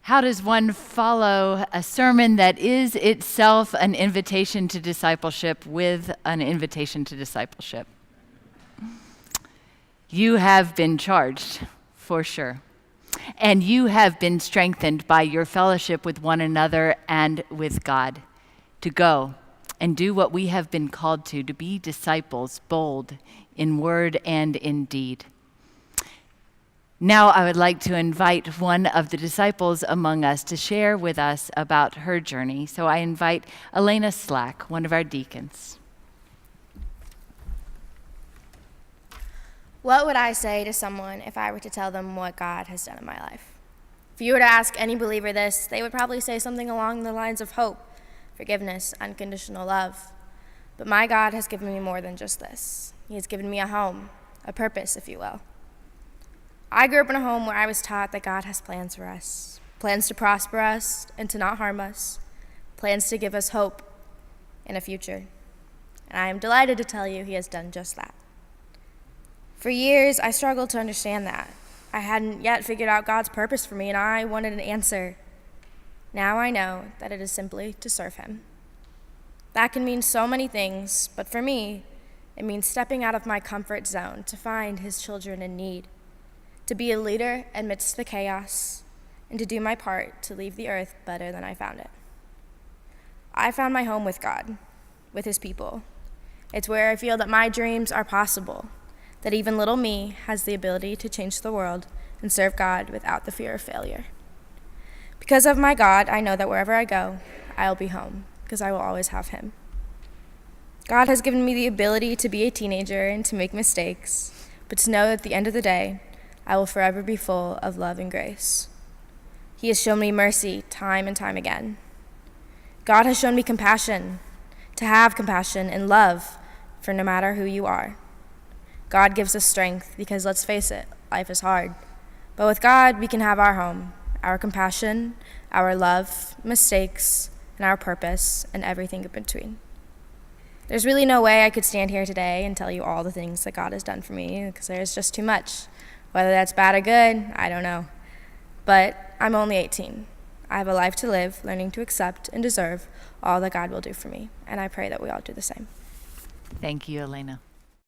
How does one follow a sermon that is itself an invitation to discipleship with an invitation to discipleship? You have been charged, for sure. And you have been strengthened by your fellowship with one another and with God to go and do what we have been called to be disciples, bold in word and in deed. Now I would like to invite one of the disciples among us to share with us about her journey. So I invite Alaina Slack, one of our deacons. What would I say to someone if I were to tell them what God has done in my life? If you were to ask any believer this, they would probably say something along the lines of hope, forgiveness, unconditional love. But my God has given me more than just this. He has given me a home, a purpose, if you will. I grew up in a home where I was taught that God has plans for us, plans to prosper us and to not harm us, plans to give us hope and a future. And I am delighted to tell you He has done just that. For years, I struggled to understand that. I hadn't yet figured out God's purpose for me, and I wanted an answer. Now I know that it is simply to serve Him. That can mean so many things, but for me, it means stepping out of my comfort zone to find His children in need, to be a leader amidst the chaos, and to do my part to leave the earth better than I found it. I found my home with God, with His people. It's where I feel that my dreams are possible, that even little me has the ability to change the world and serve God without the fear of failure. Because of my God, I know that wherever I go, I'll be home, because I will always have Him. God has given me the ability to be a teenager and to make mistakes, but to know that at the end of the day, I will forever be full of love and grace. He has shown me mercy time and time again. God has shown me compassion, to have compassion and love for no matter who you are. God gives us strength because, let's face it, life is hard. But with God, we can have our home, our compassion, our love, mistakes, and our purpose, and everything in between. There's really no way I could stand here today and tell you all the things that God has done for me, because there's just too much. Whether that's bad or good, I don't know. But I'm only 18. I have a life to live, learning to accept and deserve all that God will do for me, and I pray that we all do the same. Thank you, Alaina.